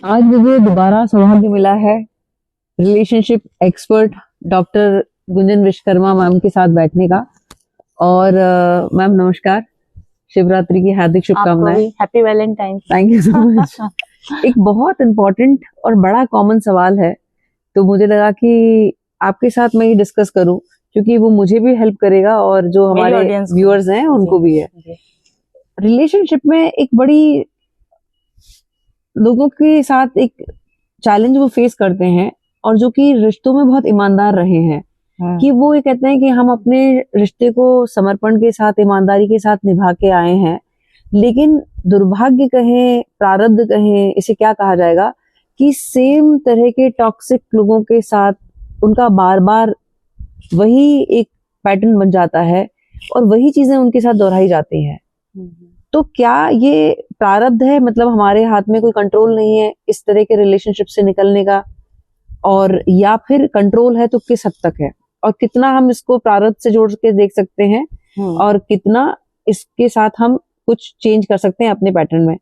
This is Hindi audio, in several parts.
आज मुझे दोबारा सौभाग्य मिला है relationship expert doctor Gunjan Vishwakarma ma'am के साथ बैठने का। और मैम नमस्कार, शिवरात्रि की हार्दिक शुभकामनाएं। Happy Valentine. Thank you so much. एक बहुत इम्पोर्टेंट और बड़ा कॉमन सवाल है, तो मुझे लगा कि आपके साथ मैं ये डिस्कस करूं, क्योंकि वो मुझे भी हेल्प करेगा और जो हमारे व्यूअर्स हैं उनको भी है। रिलेशनशिप में एक बड़ी लोगों के साथ एक चैलेंज वो फेस करते हैं, और जो कि रिश्तों में बहुत ईमानदार रहे हैं, कि वो ये कहते हैं कि हम अपने रिश्ते को समर्पण के साथ, ईमानदारी के साथ निभा के आए हैं, लेकिन दुर्भाग्य कहें, प्रारब्ध कहें, इसे क्या कहा जाएगा, कि सेम तरह के टॉक्सिक लोगों के साथ उनका बार बार वही एक पैटर्न बन जाता है और वही चीजें उनके साथ दोहराई जाती हैं। तो क्या ये प्रारब्ध है, मतलब हमारे हाथ में कोई कंट्रोल नहीं है इस तरह के रिलेशनशिप से निकलने का, और या फिर कंट्रोल है तो किस हद तक है, और कितना हम इसको प्रारब्ध से जोड़ के देख सकते हैं, और कितना इसके साथ हम कुछ चेंज कर सकते हैं अपने पैटर्न में।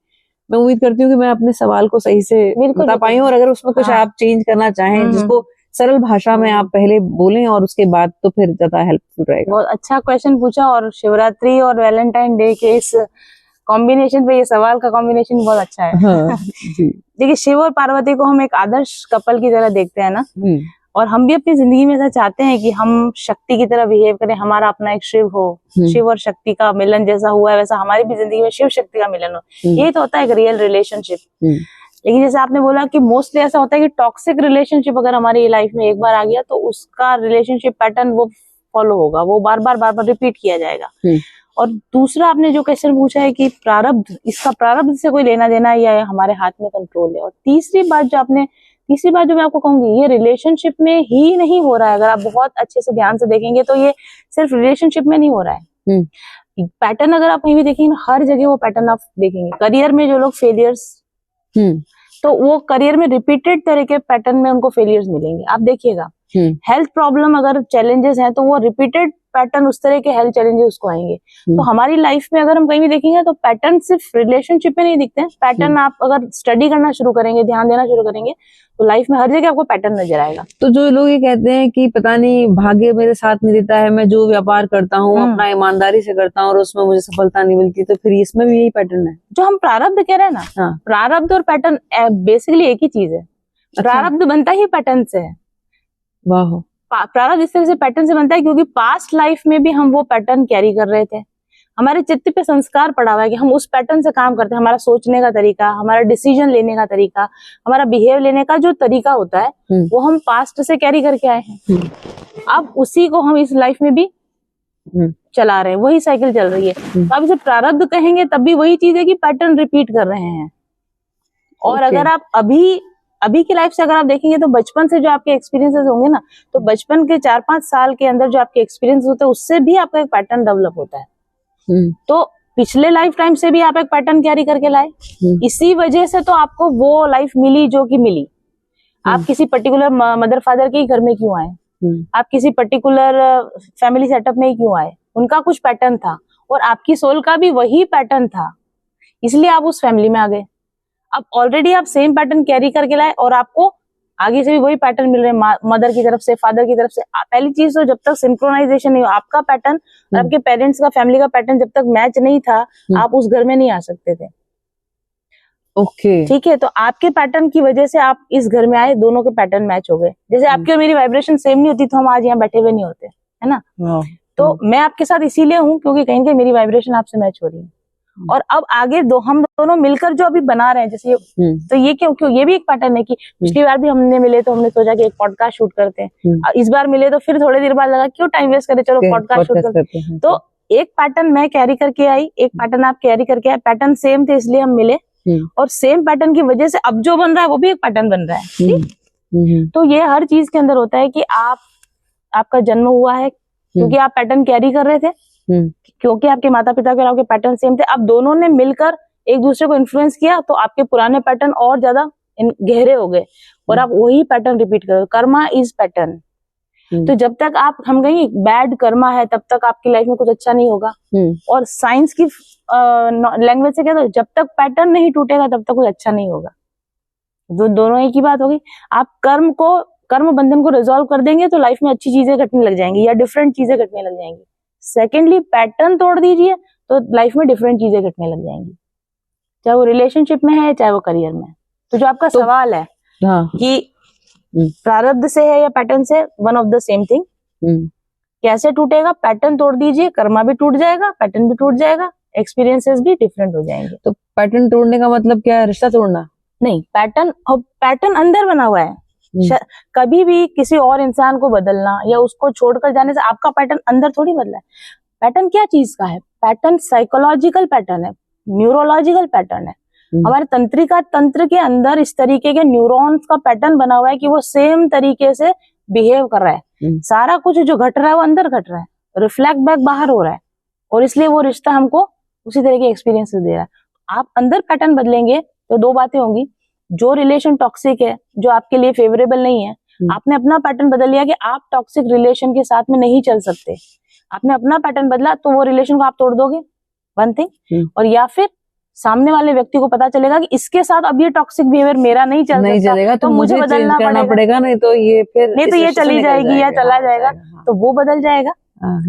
मैं उम्मीद करती हूँ कि मैं अपने सवाल को सही से बता पाई हूँ, और अगर उसमें कुछ आप चेंज करना चाहें जिसको सरल भाषा में आप पहले बोलें और उसके बाद, तो फिर ज्यादा हेल्पफुल रहेगा। बहुत अच्छा क्वेश्चन पूछा, और शिवरात्रि और वैलेंटाइन डे के इस कॉम्बिनेशन पे, ये सवाल का कॉम्बिनेशन बहुत अच्छा है। हाँ, जी। देखिए, शिव और पार्वती को हम एक आदर्श कपल की तरह देखते हैं ना, और हम भी अपनी जिंदगी में ऐसा चाहते हैं कि हम शक्ति की तरह बिहेव करें, हमारा अपना एक शिव हो, शिव और शक्ति का मिलन जैसा हुआ है वैसा हमारी भी जिंदगी में शिव शक्ति का मिलन हो। ये तो होता है एक रियल रिलेशनशिप। लेकिन जैसे आपने बोला कि मोस्टली ऐसा होता है कि टॉक्सिक रिलेशनशिप अगर हमारी लाइफ में एक बार आ गया तो उसका रिलेशनशिप पैटर्न वो फॉलो होगा, वो बार बार रिपीट किया जाएगा। और दूसरा आपने जो क्वेश्चन पूछा है कि प्रारब्ध, इसका प्रारब्ध से कोई लेना देना या हमारे हाथ में कंट्रोल है। और तीसरी बात जो मैं आपको कहूंगी, ये रिलेशनशिप में ही नहीं हो रहा है। अगर आप बहुत अच्छे से ध्यान से देखेंगे तो ये सिर्फ रिलेशनशिप में नहीं हो रहा है। पैटर्न अगर आप कहीं भी देखेंगे, हर जगह वो पैटर्न आप देखेंगे। करियर में जो लोग फेलियर्स, तो वो करियर में रिपीटेड तरह के पैटर्न में उनको फेलियर्स मिलेंगे, आप देखिएगा। हेल्थ प्रॉब्लम अगर चैलेंजेस हैं तो वो रिपीटेड पैटर्न उस तरह के हेल्थ चैलेंजेस उसको आएंगे। तो हमारी लाइफ में अगर हम कहीं भी देखेंगे तो पैटर्न सिर्फ रिलेशनशिप में नहीं दिखते हैं। पैटर्न आप अगर स्टडी करना शुरू करेंगे, ध्यान देना शुरू करेंगे, तो लाइफ में हर जगह आपको पैटर्न नजर आएगा। तो जो लोग ये कहते हैं कि पता नहीं भाग्य मेरे साथ नहीं देता है, मैं जो व्यापार करता हूँ अपना ईमानदारी से करता हूँ और उसमें मुझे सफलता नहीं मिलती, तो फिर इसमें भी यही पैटर्न है जो हम प्रारब्ध कह रहे हैं ना। प्रारब्ध और पैटर्न बेसिकली एक ही चीज है। प्रारब्ध बनता ही पैटर्न से है। वाह। प्रारब्ध इस तरह से पैटर्न से बनता है क्योंकि पास्ट लाइफ में भी हम वो पैटर्न कैरी कर रहे थे। हमारे चित्त पे संस्कार पड़ा हुआ है कि हम उस पैटर्न से काम करते हैं। हमारा सोचने का तरीका, हमारा डिसीजन लेने का तरीका, हमारा बिहेव लेने का जो तरीका होता है वो हम पास्ट से कैरी करके आए हैं। अब उसी को हम इस लाइफ में भी चला रहे हैं, वही साइकिल चल रही है। तो आप इसे प्रारब्ध कहेंगे तब भी वही चीज है कि पैटर्न रिपीट कर रहे हैं। और अगर आप अभी की लाइफ से अगर आप देखेंगे तो बचपन से जो आपके एक्सपीरियंसेस होंगे ना, तो बचपन के 4-5 साल के अंदर जो आपके एक्सपीरियंस होते हैं उससे भी आपका एक पैटर्न डेवलप होता है। तो पिछले लाइफ टाइम से भी आप एक पैटर्न कैरी करके लाए, इसी वजह से तो आपको वो लाइफ मिली जो कि मिली। आप किसी पर्टिकुलर मदर फादर के ही घर में क्यों आए, आप किसी पर्टिकुलर फैमिली सेटअप में ही क्यों आए, उनका कुछ पैटर्न था और आपकी सोल का भी वही पैटर्न था, इसलिए आप उस फैमिली में आ गए। अब ऑलरेडी आप सेम पैटर्न कैरी करके लाए और आपको आगे से भी वही पैटर्न मिल रहे हैं, मदर की तरफ से, फादर की तरफ से। पहली चीज तो जब तक सिंक्रोनाइजेशन नहीं हो, आपका पैटर्न और आपके पेरेंट्स का, फैमिली का पैटर्न जब तक मैच नहीं था, आप उस घर में नहीं आ सकते थे। ओके, ठीक है। तो आपके पैटर्न की वजह से आप इस घर में आए, दोनों के पैटर्न मैच हो गए। जैसे आपकी और मेरी वाइब्रेशन सेम नहीं होती तो हम आज यहाँ बैठे हुए नहीं होते, है ना। तो मैं आपके साथ इसीलिए हूँ क्योंकि कहीं ना कहीं मेरी वाइब्रेशन आपसे मैच हो रही है। और अब आगे हम दोनों मिलकर जो अभी बना रहे हैं, जैसे तो ये क्यों ये भी एक पैटर्न है कि पिछली बार भी हमने मिले तो हमने सोचा कि एक पॉडकास्ट शूट करते हैं, इस बार मिले तो फिर थोड़ी देर बाद लगा क्यों टाइम वेस्ट करे, चलो पॉडकास्ट शूट करते हैं। तो एक पैटर्न मैं कैरी करके आई, एक पैटर्न आप कैरी करके आए, पैटर्न सेम थे इसलिए हम मिले, और सेम पैटर्न की वजह से अब जो बन रहा है वो भी एक पैटर्न बन रहा है। तो ये हर चीज के अंदर होता है कि आपका जन्म हुआ है क्योंकि आप पैटर्न कैरी कर रहे थे, क्योंकि आपके माता पिता के और आपके पैटर्न सेम थे। अब दोनों ने मिलकर एक दूसरे को इन्फ्लुएंस किया तो आपके पुराने पैटर्न और ज्यादा गहरे हो गए और आप वही पैटर्न रिपीट करो। Karma is pattern. तो जब तक हम कहेंगे बैड कर्मा है तब तक आपकी लाइफ में कुछ अच्छा नहीं होगा। और साइंस की लैंग्वेज से कहते हैं जब तक पैटर्न नहीं टूटेगा तब तक कुछ अच्छा नहीं होगा। जो दोनों एक ही बात होगी। आप कर्म बंधन को रिजॉल्व कर देंगे तो लाइफ में अच्छी चीजें घटने लग जाएंगी या डिफरेंट चीजें घटने लग जाएंगी। सेकेंडली, पैटर्न तोड़ दीजिए तो लाइफ में डिफरेंट चीजें घटने लग जाएंगी, चाहे वो रिलेशनशिप में है चाहे वो करियर में है। तो जो आपका सवाल है कि प्रारब्ध से है या पैटर्न से, one of the same thing. कैसे टूटेगा? पैटर्न तोड़ दीजिए, कर्मा भी टूट जाएगा, पैटर्न भी टूट जाएगा, एक्सपीरियंसेस भी डिफरेंट हो जाएंगे। तो पैटर्न तोड़ने का मतलब क्या है? रिश्ता तोड़ना? नहीं, पैटर्न अंदर बना हुआ है। कभी भी किसी और इंसान को बदलना या उसको छोड़कर जाने से आपका पैटर्न अंदर थोड़ी बदला है। पैटर्न क्या चीज का है? पैटर्न साइकोलॉजिकल पैटर्न है, न्यूरोलॉजिकल पैटर्न है। हमारे तंत्रिका तंत्र के अंदर इस तरीके के न्यूरॉन्स का पैटर्न बना हुआ है कि वो सेम तरीके से बिहेव कर रहा है। सारा कुछ जो घट रहा है वो अंदर घट रहा है, रिफ्लेक्ट बैक बाहर हो रहा है, और इसलिए वो रिश्ता हमको उसी तरह के एक्सपीरियंसेस दे रहा है। आप अंदर पैटर्न बदलेंगे तो दो बातें होंगी। जो रिलेशन टॉक्सिक है, जो आपके लिए फेवरेबल नहीं है, आपने अपना पैटर्न बदल लिया कि आप टॉक्सिक रिलेशन के साथ में नहीं चल सकते, आपने अपना पैटर्न बदला तो वो रिलेशन को आप तोड़ दोगे, वन थिंग। और या फिर सामने वाले व्यक्ति को पता चलेगा कि इसके साथ अब ये टॉक्सिक बिहेवियर मेरा नहीं चलेगा, तो मुझे बदलना पड़ेगा, नहीं तो ये चली जाएगी या चला जाएगा, तो वो बदल जाएगा।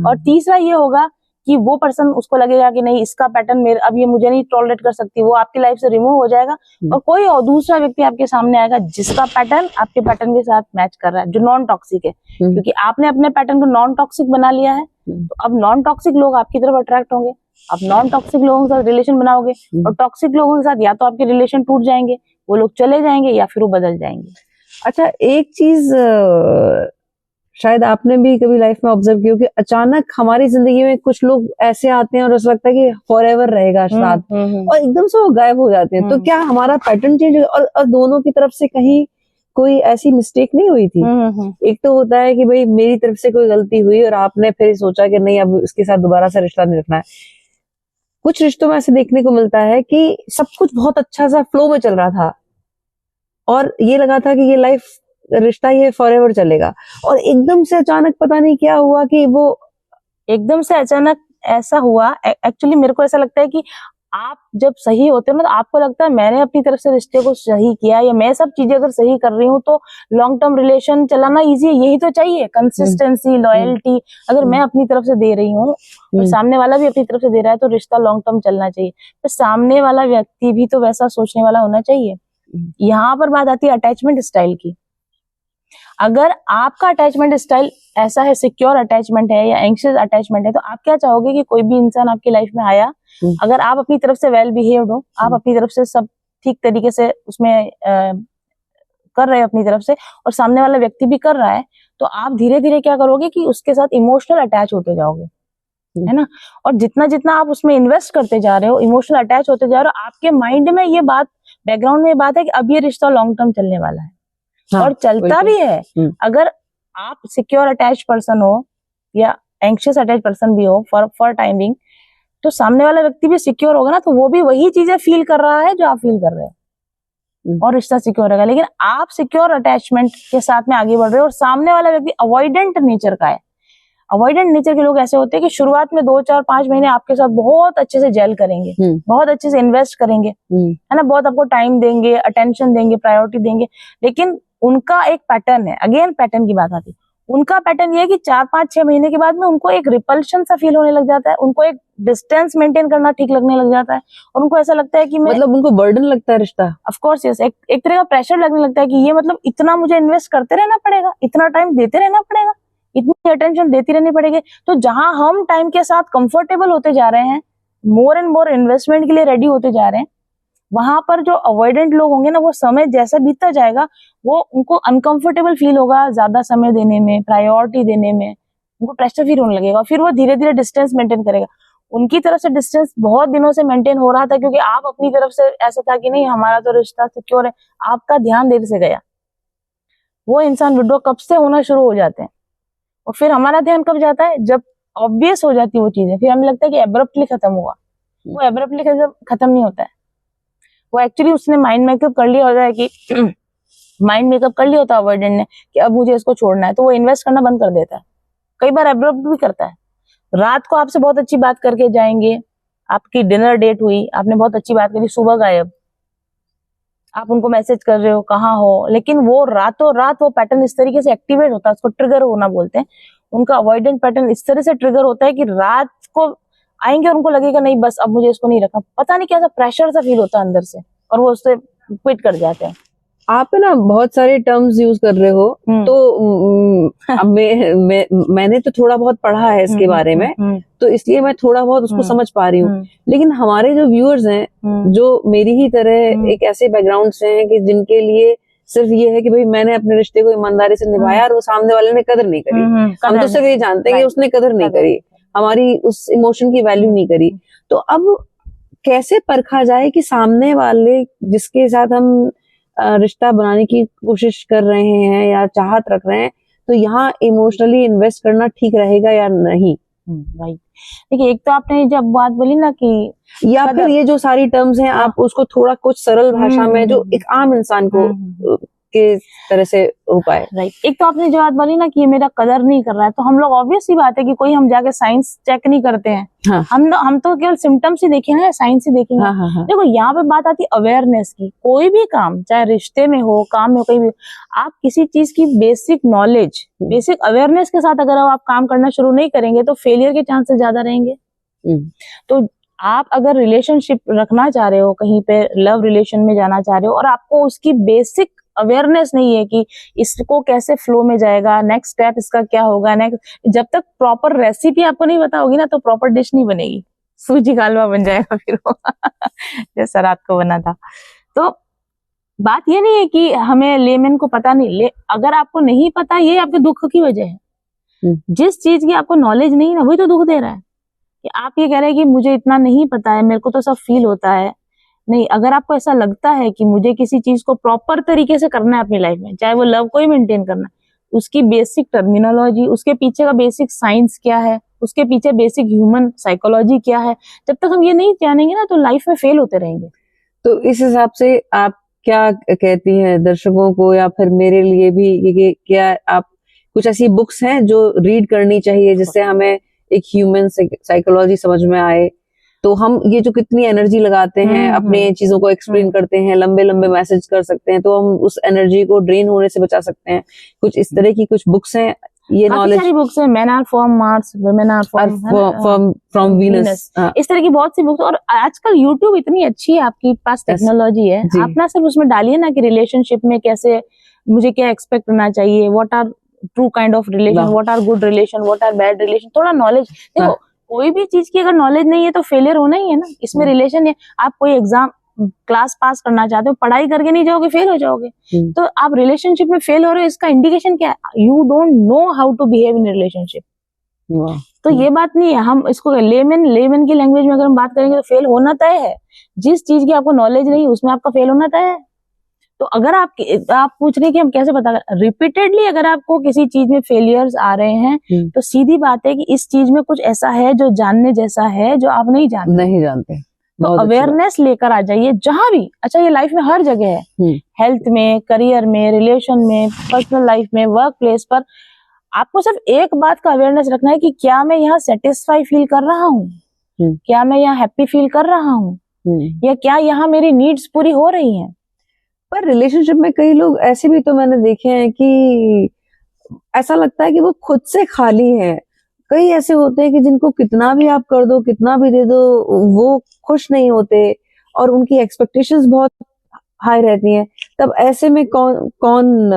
और तीसरा ये होगा कि वो पर्सन, उसको लगेगा कि नहीं, इसका पैटर्न मेरे, अब ये मुझे नहीं टॉलरेट कर सकती, वो आपकी लाइफ से रिमूव हो जाएगा और कोई और दूसरा व्यक्ति आपके सामने आएगा जिसका पैटर्न आपके पैटर्न के साथ मैच कर रहा है, जो नॉन टॉक्सिक है। क्योंकि आपने अपने पैटर्न को नॉन टॉक्सिक बना लिया है, तो अब नॉन टॉक्सिक लोग आपकी तरफ अट्रैक्ट होंगे। आप नॉन टॉक्सिक लोगों के साथ रिलेशन बनाओगे और टॉक्सिक लोगों के साथ या तो आपके रिलेशन टूट जाएंगे, वो लोग चले जाएंगे, या फिर वो बदल जाएंगे। अच्छा, एक चीज शायद आपने भी कभी लाइफ में ऑब्जर्व की हो कि अचानक हमारी जिंदगी में कुछ लोग ऐसे आते हैं और ऐसा लगता है कि फॉरएवर रहेगा साथ, और एकदम से वो गायब हो जाते हैं। तो क्या हमारा पैटर्न चेंज और दोनों की तरफ से कहीं कोई ऐसी मिस्टेक नहीं हुई थी? एक तो होता है कि भाई मेरी तरफ से कोई गलती हुई और आपने फिर सोचा कि नहीं, अब इसके साथ दोबारा से रिश्ता नहीं रखना है। कुछ रिश्तों में ऐसे देखने को मिलता है कि सब कुछ बहुत अच्छा सा फ्लो में चल रहा था और ये लगा था कि ये लाइफ रिश्ता ये फॉरएवर चलेगा, और एकदम से अचानक पता नहीं क्या हुआ कि वो एकदम से अचानक ऐसा हुआ। एक्चुअली मेरे को ऐसा लगता है कि आप जब सही होते हो ना, तो आपको लगता है मैंने अपनी तरफ से रिश्ते को सही किया, या मैं सब चीजें अगर सही कर रही हूँ तो लॉन्ग टर्म रिलेशन चलाना इजी है। यही तो चाहिए, कंसिस्टेंसी, लॉयल्टी। अगर मैं अपनी तरफ से दे रही हूँ और सामने वाला भी अपनी तरफ से दे रहा है तो रिश्ता लॉन्ग टर्म चलना चाहिए। तो सामने वाला व्यक्ति भी तो वैसा सोचने वाला होना चाहिए। यहाँ पर बात आती है अटैचमेंट स्टाइल की। अगर आपका अटैचमेंट स्टाइल ऐसा है, सिक्योर अटैचमेंट है या एंग्शियस अटैचमेंट है, तो आप क्या चाहोगे कि कोई भी इंसान आपकी लाइफ में आया, अगर आप अपनी तरफ से वेल बिहेव्ड हो, आप अपनी तरफ से सब ठीक तरीके से उसमें कर रहे हो अपनी तरफ से, और सामने वाला व्यक्ति भी कर रहा है, तो आप धीरे धीरे क्या करोगे कि उसके साथ इमोशनल अटैच होते जाओगे, है ना। और जितना जितना आप उसमें इन्वेस्ट करते जा रहे हो, इमोशनल अटैच होते जा रहे हो, आपके माइंड में ये बात, बैकग्राउंड में ये बात है कि अब ये रिश्ता लॉन्ग टर्म चलने वाला है। और चलता भी है। अगर आप सिक्योर अटैच पर्सन हो या एंग्शियस अटैच पर्सन भी हो फॉर टाइमिंग, तो सामने वाला व्यक्ति भी सिक्योर होगा ना, तो वो भी वही चीजें फील कर रहा है जो आप फील कर रहे हो, और रिश्ता सिक्योर रहेगा। लेकिन आप सिक्योर अटैचमेंट के साथ में आगे बढ़ रहे हो और सामने वाला व्यक्ति अवॉइडेंट नेचर का है। अवॉइडेंट नेचर के लोग ऐसे होते हैं कि शुरुआत में 2, 4, 5 महीने आपके साथ बहुत अच्छे से जेल करेंगे, बहुत अच्छे से इन्वेस्ट करेंगे, है ना, बहुत आपको टाइम देंगे, अटेंशन देंगे, प्रायोरिटी देंगे। लेकिन उनका एक पैटर्न है, अगेन पैटर्न की बात आती है, उनका पैटर्न ये है कि 4, 5, 6 महीने के बाद में उनको एक रिपल्शन सा फील होने लग जाता है, उनको एक डिस्टेंस मेंटेन करना ठीक लगने लग जाता है, और उनको ऐसा लगता है कि मतलब उनको बर्डन लगता है रिश्ता। ऑफ कोर्स यस, एक तरह का प्रेशर लगने लगता है कि ये मतलब इतना मुझे इन्वेस्ट करते रहना पड़ेगा, इतना टाइम देते रहना पड़ेगा, इतनी अटेंशन देती रहनी पड़ेगी। तो जहां हम टाइम के साथ कंफर्टेबल होते जा रहे हैं, मोर एंड मोर इन्वेस्टमेंट के लिए रेडी होते जा रहे हैं, वहां पर जो अवॉइडेंट लोग होंगे ना, वो समय जैसा बीतता जाएगा वो उनको अनकंफर्टेबल फील होगा, ज्यादा समय देने में, प्रायोरिटी देने में, उनको प्रेशर फील होने लगेगा, फिर वो धीरे धीरे डिस्टेंस मेंटेन करेगा। उनकी तरफ से डिस्टेंस बहुत दिनों से मेंटेन हो रहा था क्योंकि आप अपनी तरफ से ऐसा था कि नहीं हमारा तो रिश्ता सिक्योर है, आपका ध्यान देर से गया। वो इंसान विड्रॉ कब से होना शुरू हो जाते हैं, और फिर हमारा ध्यान कब जाता है, जब ऑब्वियस हो जाती है वो चीजें, फिर हमें लगता है कि एब्रप्टली खत्म हुआ। वो एब्रप्टली खत्म नहीं होता है, वो एक्चुअली उसने माइंड मेकअप कर लिया होता है कि माइंड मेकअप कर लिया होता है अवॉइडेंट ने कि अब मुझे इसको छोड़ना है, तो वो इन्वेस्ट करना बंद कर देता है। कई बार एब्रप्ट भी करता है। रात को आपसे बहुत अच्छी बात करके जाएंगे, आपकी डिनर डेट हुई, आपने बहुत अच्छी बात करी, सुबह गायब। आप उनको मैसेज कर रहे हो कहाँ हो, लेकिन वो रातों रात वो पैटर्न इस तरीके से एक्टिवेट होता है, उसको ट्रिगर होना बोलते हैं। उनका अवॉइडेंट पैटर्न इस तरह से ट्रिगर होता है कि रात को आएंगे और उनको लगेगा नहीं बस अब मुझे इसको नहीं रखना, पता नहीं कैसा प्रेशर सा फील होता है अंदर से, और वो उससे क्विट कर जाते हैं। आप ना बहुत सारे टर्म्स यूज कर रहे हो, तो अब मैंने तो थोड़ा बहुत पढ़ा है इसके बारे में, तो इसलिए मैं थोड़ा बहुत उसको समझ पा रही हूँ। लेकिन हमारे जो व्यूअर्स हैं, जो मेरी ही तरह एक ऐसे बैकग्राउंड से हैं कि जिनके लिए सिर्फ ये है कि भाई मैंने अपने रिश्ते को ईमानदारी से निभाया और वो सामने वाले ने कदर नहीं करी, हम तो सिर्फ ये जानते हैं कि उसने कदर नहीं करी, हमारी उस इमोशन की वैल्यू नहीं करी। तो अब कैसे परखा जाए कि सामने वाले जिसके साथ हम रिश्ता बनाने की कोशिश कर रहे हैं या चाहत रख रहे हैं, तो यहाँ इमोशनली इन्वेस्ट करना ठीक रहेगा या नहीं? राइट। देखिए, एक तो आपने जब बात बोली ना कि या फिर ये जो सारी टर्म्स हैं आप उसको थोड़ा कुछ सरल भाषा में जो एक आम इंसान को के तरह से हो पाए। राइट। एक तो आपने जो बात बोली ना कि ये मेरा कदर नहीं कर रहा है, तो हम लोग ऑब्वियस सी बात है कि कोई हम जाके साइंस चेक नहीं करते हैं। हाँ। हम तो केवल सिम्टम्स ही देखेंगे, साइंस ही देखेंगे। हाँ। देखो, यहाँ पे बात आती है अवेयरनेस की। कोई भी काम, चाहे रिश्ते में हो, काम में हो, कहीं भी, आप किसी चीज की बेसिक नॉलेज, बेसिक अवेयरनेस के साथ अगर आप काम करना शुरू नहीं करेंगे तो फेलियर के चांसेस ज्यादा रहेंगे। तो आप अगर रिलेशनशिप रखना चाह रहे हो, कहीं पे लव रिलेशन में जाना चाह रहे हो और आपको उसकी बेसिक अवेयरनेस नहीं है कि इसको कैसे फ्लो में जाएगा, नेक्स्ट स्टेप इसका क्या होगा, नेक्स्ट, जब तक प्रॉपर रेसिपी आपको नहीं पता होगी ना तो प्रॉपर डिश नहीं बनेगी, सूजी का हलवा बन जाएगा फिर वो जैसा रात को बना था। तो बात ये नहीं है कि हमें लेमन को पता नहीं, अगर आपको नहीं पता, ये आपके दुख की वजह है। जिस चीज की आपको नॉलेज नहीं है ना, वही तो दुख दे रहा है कि आप ये कह रहे हैं कि मुझे इतना नहीं पता है, मेरे को तो सब फील होता है। नहीं, अगर आपको ऐसा लगता है कि मुझे किसी चीज को प्रॉपर तरीके से करना है अपनी लाइफ में, चाहे वो लव को ही मेंटेन करना है, उसकी बेसिक टर्मिनोलॉजी, उसके पीछे का बेसिक साइंस क्या है, उसके पीछे बेसिक ह्यूमन साइकोलॉजी क्या है, जब तक हम ये नहीं जानेंगे ना तो लाइफ में फेल होते रहेंगे। तो इस हिसाब से आप क्या कहती हैं दर्शकों को, या फिर मेरे लिए भी, क्या आप कुछ ऐसी बुक्स हैं जो रीड करनी चाहिए जिससे हमें एक ह्यूमन साइकोलॉजी समझ में आए? तो हम ये जो कितनी एनर्जी लगाते हैं, अपने चीजों को एक्सप्लेन करते हैं, लंबे लंबे मैसेज कर सकते हैं, तो हम उस एनर्जी को ड्रेन होने से बचा सकते हैं। कुछ इस तरह की कुछ बुक्स हैं, ये नॉलेज सारी बुक्स है, men are from Mars, women are from Venus, इस तरह की बहुत सी बुक्स। और आजकल यूट्यूब इतनी अच्छी है, आपके पास टेक्नोलॉजी है, आप ना सिर्फ उसमें डालिए ना कि रिलेशनशिप में कैसे मुझे क्या एक्सपेक्ट करना चाहिए, what are true kind of relation, what are good relation, what are bad relation, थोड़ा नॉलेज। देखो, कोई भी चीज की अगर नॉलेज नहीं है तो फेलियर होना ही है ना। इसमें रिलेशन है, आप कोई एग्जाम क्लास पास करना चाहते हो, पढ़ाई करके नहीं जाओगे, फेल हो जाओगे। तो आप रिलेशनशिप में फेल हो रहे हो, इसका इंडिकेशन क्या है? You don't know how to behave in relationship. तो ये बात नहीं है, हम इसको लेमन की लैंग्वेज में अगर हम बात करेंगे तो फेल होना तय है। जिस चीज की आपको नॉलेज नहीं, उसमें आपका फेल होना तय है। तो अगर आप पूछ रहे हैं कि हम कैसे पता करें, रिपीटेडली अगर आपको किसी चीज में फेलियर्स आ रहे हैं तो सीधी बात है कि इस चीज में कुछ ऐसा है जो जानने जैसा है, जो आप नहीं जानते। तो अवेयरनेस लेकर आ जाइए जहां भी। अच्छा, ये लाइफ में हर जगह है, हेल्थ में, करियर में, रिलेशन में, पर्सनल लाइफ में, वर्क प्लेस पर। आपको सिर्फ एक बात का अवेयरनेस रखना है कि क्या मैं यहाँ सेटिस्फाई फील कर रहा हूँ, क्या मैं यहाँ हैप्पी फील कर रहा हूँ, या क्या यहाँ मेरी नीड्स पूरी हो रही हैं। पर रिलेशनशिप में कई लोग ऐसे भी तो मैंने देखे हैं कि ऐसा लगता है कि वो खुद से खाली है। कई ऐसे होते हैं कि जिनको कितना भी आप कर दो, कितना भी दे दो, वो खुश नहीं होते और उनकी एक्सपेक्टेशंस बहुत हाई रहती हैं। तब ऐसे में कौन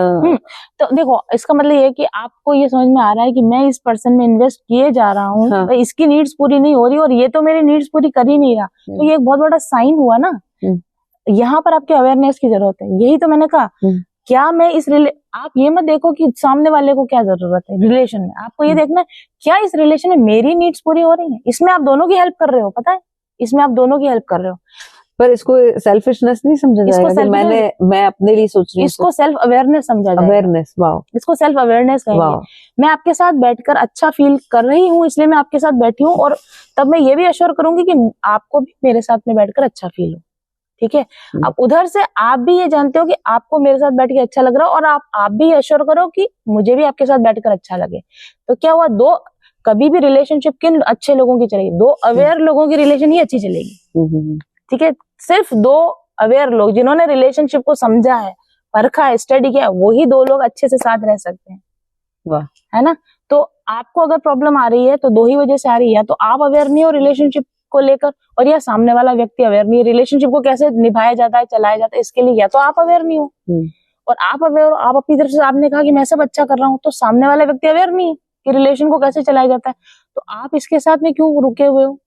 तो देखो, इसका मतलब ये है कि आपको ये समझ में आ रहा है कि मैं इस पर्सन में इन्वेस्ट किए जा रहा हूँ, हाँ। इसकी नीड्स पूरी नहीं हो रही और ये तो मेरी नीड्स पूरी कर ही नहीं रहा, तो ये एक बहुत बड़ा साइन हुआ ना। यहाँ पर आपके अवेयरनेस की जरूरत है। यही तो मैंने कहा, क्या मैं आप ये मत देखो कि सामने वाले को क्या जरूरत है रिलेशन में, आपको ये देखना है क्या इस रिलेशन में मेरी नीड्स पूरी हो रही है। इसमें आप दोनों की हेल्प कर रहे हो, पता है, इसमें आप दोनों की हेल्प कर रहे हो। पर इसको सेल्फिशनेस नहीं समझा जाएगा कि मैं अपने लिए सोच रही हूँ। इसको सेल्फ अवेयरनेस समझा जाएगा। अवेयरनेस, वाओ, इसको सेल्फ अवेयरनेस कहेंगे। मैं आपके साथ बैठकर अच्छा फील कर रही हूँ, इसलिए मैं आपके साथ बैठी हूँ, और तब मैं ये भी अश्योर करूंगी कि आपको भी मेरे साथ में बैठकर अच्छा फील हो। ठीक है, अब उधर से आप भी ये जानते हो कि आपको मेरे साथ बैठ के अच्छा लग रहा है, और आप भी अश्योर करो कि मुझे भी आपके साथ बैठकर अच्छा लगे। तो क्या हुआ, कभी भी रिलेशनशिप किन अच्छे लोगों की चलेगी? दो अवेयर लोगों की रिलेशन ही अच्छी चलेगी। ठीक है, सिर्फ दो अवेयर लोग जिन्होंने रिलेशनशिप को समझा है, परखा है, स्टडी किया, वही दो लोग अच्छे से साथ रह सकते हैं। वाह। है ना? तो आपको अगर प्रॉब्लम आ रही है तो दो ही वजह से आ रही है, तो आप अवेयर नहीं हो रिलेशनशिप को लेकर, और या सामने वाला व्यक्ति अवेयर नहीं है रिलेशनशिप को कैसे निभाया जाता है, चलाया जाता है, इसके लिए या तो आप अवेयर नहीं हो, और आप अवेयर हो, आप अपनी तरफ से आपने कहा कि मैं सब अच्छा कर रहा हूँ, तो सामने वाला व्यक्ति अवेयर नहीं है कि रिलेशन को कैसे चलाया जाता है, तो आप इसके साथ में क्यों रुके हुए हो?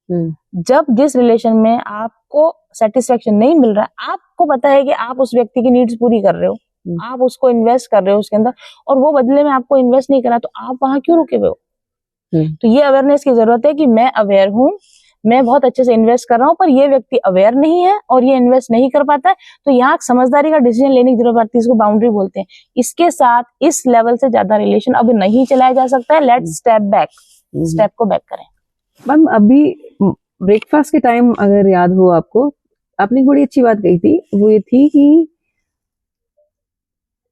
जब जिस रिलेशन में आपको सेटिस्फेक्शन नहीं मिल रहा है, आपको पता है कि आप उस व्यक्ति की नीड्स पूरी कर रहे हो, आप उसको इन्वेस्ट कर रहे हो उसके अंदर, और वो बदले में आपको इन्वेस्ट नहीं करा, तो आप वहां क्यों रुके हुए हो? तो ये अवेयरनेस की जरूरत है कि मैं अवेयर हूँ, मैं बहुत अच्छे से इन्वेस्ट कर रहा हूँ, पर ये व्यक्ति अवेयर नहीं है और ये इन्वेस्ट नहीं कर पाता है, तो यहाँ समझदारी का डिसीजन लेने की जरूरत पड़ती है, इसको बाउंड्री बोलते हैं। इसके साथ इस लेवल से ज्यादा रिलेशन अब नहीं चलाया जा सकता है, लेट्स स्टेप बैक, स्टेप को बैक करें। मैम अभी ब्रेकफास्ट के टाइम अगर याद हो आपको, आपने बड़ी अच्छी बात कही थी, वो ये थी कि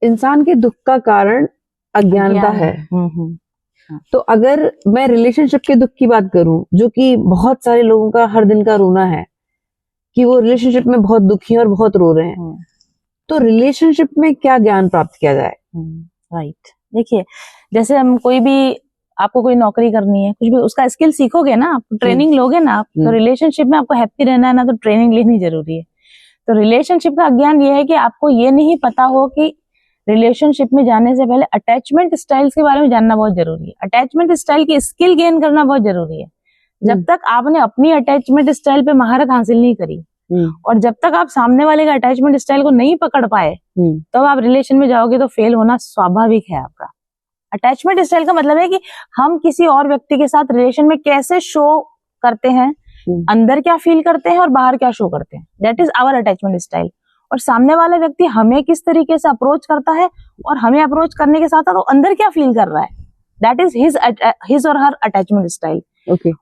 इंसान के दुख का कारण अज्ञानता है। तो अगर मैं रिलेशनशिप के दुख की बात करूं, जो कि बहुत सारे लोगों का हर दिन का रोना है कि वो रिलेशनशिप में बहुत दुखी हैं और बहुत रो रहे हैं, तो रिलेशनशिप में क्या ज्ञान प्राप्त किया जाए? राइट, देखिए जैसे हम कोई भी, आपको कोई नौकरी करनी है, कुछ भी, उसका स्किल सीखोगे ना, आप ट्रेनिंग लोगे ना आप, तो रिलेशनशिप में आपको हैप्पी रहना है ना, तो ट्रेनिंग लेनी जरूरी है। तो रिलेशनशिप का अज्ञान ये है कि आपको ये नहीं पता हो कि रिलेशनशिप में जाने से पहले अटैचमेंट स्टाइल्स के बारे में जानना बहुत जरूरी है, अटैचमेंट स्टाइल की स्किल गेन करना बहुत जरूरी है। जब तक आपने अपनी अटैचमेंट स्टाइल पे महारत हासिल नहीं करी, और जब तक आप सामने वाले का अटैचमेंट स्टाइल को नहीं पकड़ पाए, तब आप रिलेशन में जाओगे तो फेल होना स्वाभाविक है आपका। अटैचमेंट स्टाइल का मतलब है कि हम किसी और व्यक्ति के साथ रिलेशन में कैसे शो करते हैं, अंदर क्या फील करते हैं और बाहर क्या शो करते हैं, that is our attachment style. और सामने वाला व्यक्ति हमें किस तरीके से अप्रोच करता है, और हमें अप्रोच करने के साथ साथ वो अंदर क्या फील कर रहा है, दैट इज हिज और हर अटैचमेंट स्टाइल।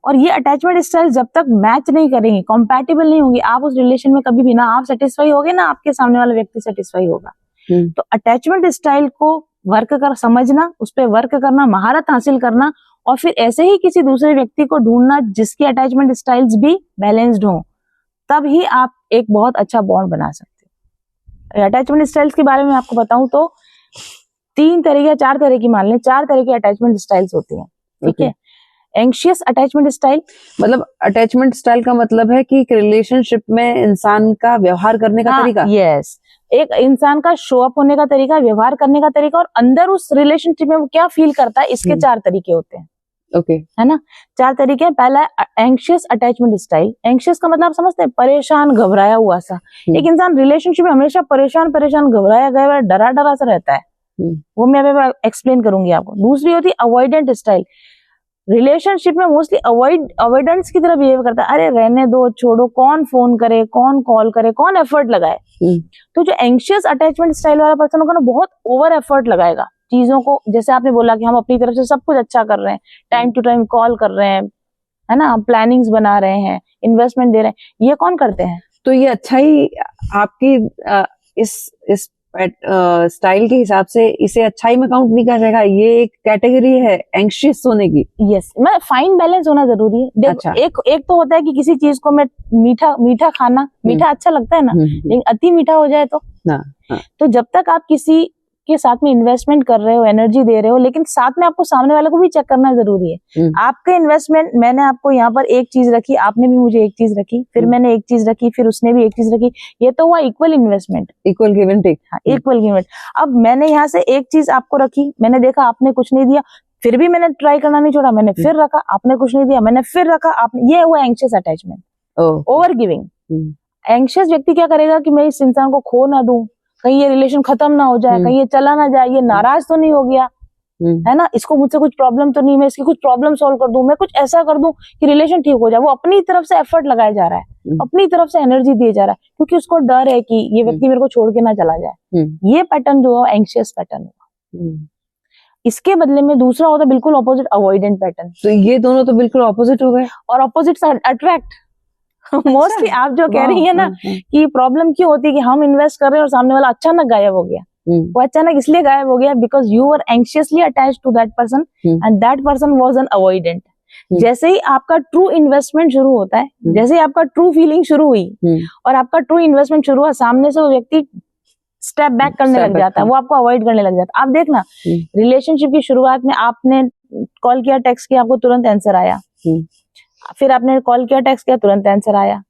और ये अटैचमेंट स्टाइल जब तक मैच नहीं करेंगे, कंपैटिबल नहीं होगी, आप उस रिलेशन में कभी भी ना आप सेटिस्फाई होगे ना आपके सामने वाला व्यक्ति सेटिस्फाई होगा। तो अटैचमेंट स्टाइल को वर्क कर समझना, उस पर वर्क करना, महारत हासिल करना, और फिर ऐसे ही किसी दूसरे व्यक्ति को ढूंढना जिसकी अटैचमेंट स्टाइल्स भी बैलेंस्ड हो, तब ही आप एक बहुत अच्छा बॉन्ड बना सकते हैं। अटैचमेंट स्टाइल्स के बारे में आपको बताऊं तो 3 तरह या 4 तरह की, मान लें 4 तरह की अटैचमेंट स्टाइल्स होती हैं, ठीक है। एंग्शियस अटैचमेंट स्टाइल, मतलब अटैचमेंट स्टाइल का मतलब है कि एक रिलेशनशिप में इंसान का व्यवहार करने का तरीका। यस, एक इंसान का शो अप होने का तरीका, व्यवहार करने का तरीका, और अंदर उस रिलेशनशिप में वो क्या फील करता है, इसके 4 तरीके होते हैं। है ना, 4 तरीके हैं। पहला है एंग्शियस अटैचमेंट स्टाइल। एंग्शियस का मतलब आप समझते हैं, परेशान, घबराया हुआ सा। एक इंसान रिलेशनशिप में हमेशा परेशान, घबराया गया, डरा सा रहता है, वो मैं अभी एक्सप्लेन करूंगी आपको। दूसरी होती है अवॉइडेंट स्टाइल। रिलेशनशिप में मोस्टली अवॉइडेंस की तरह बिहेव करता है, अरे रहने दो, छोड़ो, कौन फोन करे, कौन कॉल करे, कौन एफर्ट लगाए। तो जो एंग्शियस अटैचमेंट स्टाइल वाला पर्सन होगा ना, बहुत ओवर एफर्ट लगाएगा चीजों को। जैसे आपने बोला कि हम अपनी तरफ से सब कुछ अच्छा कर रहे हैं, टाइम टू टाइम कॉल कर रहे हैं, है ना, प्लानिंग्स बना रहे हैं, इन्वेस्टमेंट दे रहे हैं, ये कौन करते हैं? तो ये अच्छा ही आपकी इस स्टाइल के हिसाब से इसे अच्छाई में काउंट नहीं कर जाएगा, ये एक कैटेगरी है एंग्शियस होने की। यस, मैं फाइन बैलेंस होना जरूरी है। अच्छा। एक तो होता है कि किसी चीज को मैं मीठा खाना, मीठा अच्छा लगता है ना, लेकिन अति मीठा हो जाए तो तो जब तक आप किसी के साथ में इन्वेस्टमेंट कर रहे हो, एनर्जी दे रहे हो, लेकिन साथ में आपको सामने वाले को भी चेक करना जरूरी है। आपके इन्वेस्टमेंट, मैंने आपको यहाँ पर एक चीज रखी, आपने भी मुझे एक चीज रखी, फिर मैंने एक चीज रखी, फिर उसने भी एक चीज रखी, ये तो हुआ equal investment, equal give and take. Equal give and. अब मैंने यहाँ से एक चीज आपको रखी, मैंने देखा आपने कुछ नहीं दिया, फिर भी मैंने ट्राई करना नहीं छोड़ा, मैंने फिर रखा, आपने कुछ नहीं दिया, मैंने फिर रखा, आपने, ये हुआ anxious attachment, over giving. Anxious व्यक्ति क्या करेगा कि मैं इस इंसान को खो ना दूं, कहीं ये रिलेशन खत्म ना हो जाए, कहीं ये चला ना जाए, ये नाराज तो नहीं हो गया, है ना, इसको मुझसे कुछ प्रॉब्लम तो नहीं, मैं इसकी कुछ प्रॉब्लम सॉल्व कर दूं, मैं कुछ ऐसा कर दूं कि रिलेशन ठीक हो जाए। वो अपनी तरफ से एफर्ट लगाया जा रहा है, अपनी तरफ से एनर्जी दिए जा रहा है, क्योंकि उसको डर है कि ये व्यक्ति मेरे को छोड़ के ना चला जाए। ये पैटर्न जो है एंग्शियस पैटर्न हुआ। इसके बदले में दूसरा होता है बिल्कुल ऑपोजिट, अवॉइडेंट पैटर्न। तो ये दोनों तो बिल्कुल ऑपोजिट हो गए, और ऑपोजिट अट्रैक्ट। मोस्टली आप जो कह रही है ना कि प्रॉब्लम क्यों होती है कि हम इन्वेस्ट कर रहे हैं और सामने वाला अचानक गायब हो गया, वो अचानक इसलिए गायब हो गया because you were anxiously attached to that person and that person was an avoidant. जैसे ही आपका ट्रू इन्वेस्टमेंट शुरू होता है, जैसे ही आपका ट्रू फीलिंग शुरू हुई और आपका ट्रू इन्वेस्टमेंट शुरू हुआ, सामने से वो व्यक्ति स्टेप बैक करने लग जाता है, वो आपको अवॉइड करने लग जाता है। आप देखना, रिलेशनशिप की शुरुआत में आपने कॉल किया, टेक्स्ट किया, आपको तुरंत आंसर आया, फिर आपने कॉल किया, टेक्स्ट किया, तुरंत आंसर आया।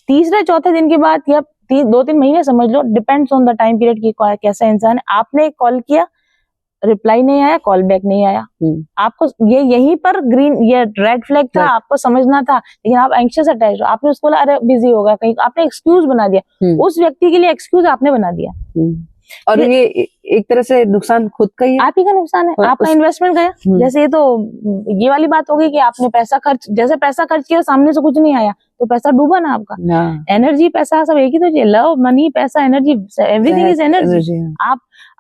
तीसरे चौथे दिन के बाद या 2-3 महीने समझ लो, depends on the time period की कैसा इंसान है, आपने कॉल किया, रिप्लाई नहीं आया, कॉल बैक नहीं आया, आपको ये यहीं पर ग्रीन, ये रेड फ्लैग था, आपको समझना था, लेकिन आप एंग्शियस अटैच हो, आपने उसको बोला अरे बिजी होगा कहीं, आपने एक्सक्यूज बना दिया, उस व्यक्ति के लिए एक्सक्यूज आपने बना दिया, और ये एक तरह से नुकसान खुद का ही है, आप ही का नुकसान है, आपका इन्वेस्टमेंट गया। जैसे ये तो ये वाली बात हो गई कि आपने पैसा खर्च किया, सामने से कुछ नहीं आया, तो पैसा डूबा ना आपका। एनर्जी पैसा सब एक ही तो, लव मनी पैसा एनर्जी, एवरीथिंग इज एनर्जी।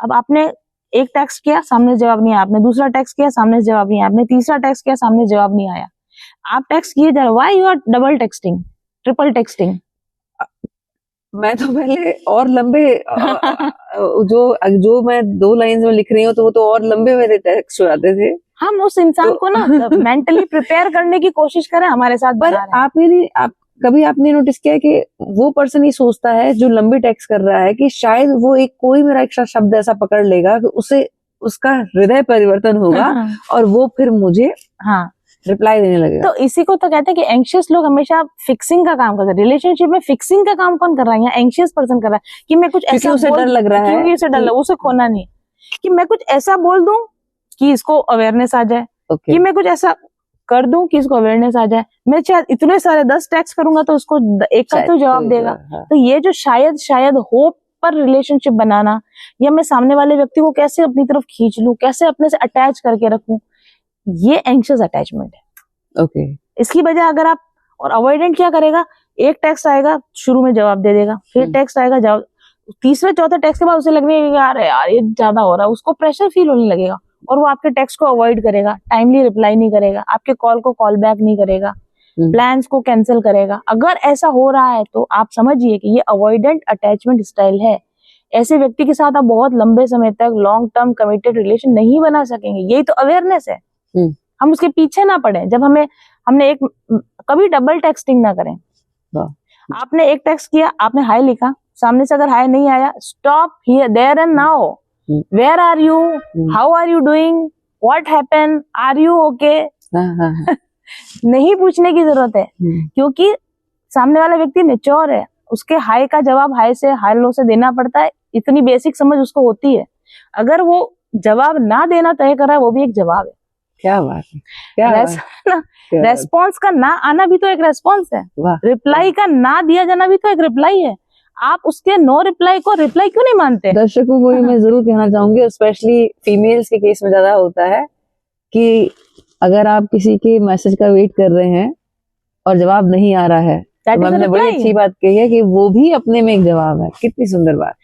अब आपने एक टेक्स्ट किया, सामने जवाब नहीं आया, आपने दूसरा टेक्स्ट किया, सामने जवाब नहीं आया, आपने तीसरा टेक्स्ट किया, सामने जवाब नहीं आया, आप टेक्स्ट किए जा रहे, why you are double texting, triple texting? मैं तो पहले और लंबे जो मैं 2 लाइन में लिख रही हूँ, तो वो तो और लंबे मेरे टेक्स्ट हो जाते थे। हम उस इंसान को ना मेंटली प्रिपेयर करने की कोशिश करें हमारे साथ। पर कभी आपने नोटिस किया कि वो पर्सन ही सोचता है जो लंबी टेक्स्ट कर रहा है कि शायद वो कोई मेरा एक शब्द ऐसा पकड़ लेगा कि उसे उसका हृदय परिवर्तन होगा और वो फिर मुझे रिप्लाई देने लगेगा। तो इसी को तो कहते हैं कि एंग्शियस लोग हमेशा फिक्सिंग का काम करते हैं। रिलेशनशिप में फिक्सिंग का काम कौन कर रहा है? यहाँ एंग्शियस पर्सन कर रहा है कि मैं कुछ ऐसा, उसे डर लग रहा है, उसे डर लग, उसे खोना नहीं, कि मैं कुछ ऐसा बोल दूं कि इसको अवेयरनेस आ जाए, कि मैं कुछ ऐसा कर दूं कि इसको अवेयरनेस आ जाए, मैं शायद इतने सारे 10 टेक्स्ट करूंगा तो उसको एक का तो जवाब देगा। तो ये जो शायद होप पर रिलेशनशिप बनाना, या मैं सामने वाले व्यक्ति को कैसे अपनी तरफ खींच लूं, कैसे अपने से अटैच करके रखूं, ये एंग्शियस अटैचमेंट है। ओके। इसकी वजह अगर आप, और अवॉइडेंट क्या करेगा, एक टेक्स्ट आएगा शुरू में जवाब दे देगा, फिर टेक्स्ट आएगा जवाब, तीसरे चौथे टेक्स्ट के बाद उसे लगने यार ये ज्यादा हो रहा है, उसको प्रेशर फील होने लगेगा और वो आपके टेक्स्ट को अवॉइड करेगा, टाइमली रिप्लाई नहीं करेगा, आपके कॉल को कॉल बैक नहीं करेगा, प्लान्स को कैंसिल करेगा। अगर ऐसा हो रहा है तो आप समझिए कि ये अवॉइडेंट अटैचमेंट स्टाइल है। ऐसे व्यक्ति के साथ आप बहुत लंबे समय तक लॉन्ग टर्म कमिटेड रिलेशन नहीं बना सकेंगे। यही तो अवेयरनेस है, हम उसके पीछे ना पड़े। जब हमने कभी डबल टेक्सटिंग ना करें। आपने एक टेक्स्ट किया, आपने हाय लिखा, सामने से अगर हाय नहीं आया, stop here there and now, where are you, how are you doing, what happened, are you okay, नहीं पूछने की जरूरत है, क्योंकि सामने वाला व्यक्ति मैच्योर है, उसके हाय का जवाब हाय से हेलो से देना पड़ता है, इतनी बेसिक समझ उसको होती है। अगर वो जवाब ना देना तय कर रहा है, वो भी एक जवाब है। क्या बात है, क्या रेस्पॉन्स का ना आना भी तो एक रेस्पॉन्स है, रिप्लाई का ना दिया जाना भी तो एक रिप्लाई है। आप उसके नो रिप्लाई को रिप्लाई क्यों नहीं मानते? दर्शकों को मैं जरूर कहना चाहूंगी, स्पेशली फीमेल्स के केस में ज्यादा होता है कि अगर आप किसी के मैसेज का वेट कर रहे हैं और जवाब नहीं आ रहा है, तो हमने बड़ी अच्छी बात कही है कि वो भी अपने में एक जवाब है। कितनी सुंदर बात।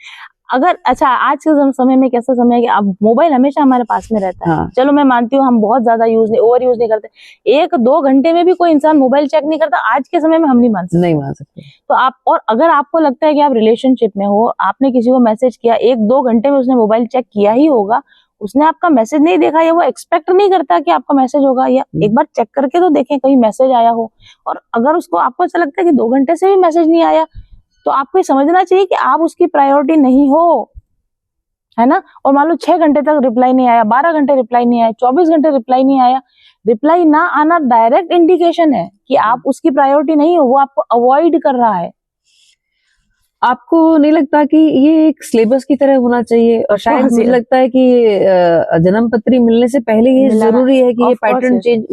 अगर अच्छा, आज के समय में कैसा समय है कि अब मोबाइल हमेशा हमारे पास में रहता है। चलो मैं मानती हूँ हम बहुत ज्यादा ओवर यूज नहीं करते, 1-2 घंटे में भी कोई इंसान मोबाइल चेक नहीं करता। आज के समय में हम नहीं मान सकते। तो आप, और अगर आपको लगता है कि आप रिलेशनशिप में हो, आपने किसी को मैसेज किया, 1-2 घंटे में उसने मोबाइल चेक किया ही होगा, उसने आपका मैसेज नहीं देखा, या वो एक्सपेक्ट नहीं करता कि आपका मैसेज होगा, या एक बार चेक करके तो देखें कहीं मैसेज आया हो। और अगर आपको ऐसा लगता है कि 2 घंटे से भी मैसेज नहीं आया, तो आपको ये समझना चाहिए कि आप उसकी प्रायोरिटी नहीं हो, है ना। और मान लो 6 घंटे तक रिप्लाई नहीं आया, 12 घंटे रिप्लाई नहीं आया, 24 घंटे रिप्लाई नहीं आया, रिप्लाई ना आना डायरेक्ट इंडिकेशन है कि आप उसकी प्रायोरिटी नहीं हो, वो आपको अवॉइड कर रहा है। आपको नहीं लगता कि ये एक सिलेबस की तरह होना चाहिए? और शायद मुझे लगता है कि जन्म पत्री मिलने से पहले ये जरूरी है कि ये पैटर्न चेंज,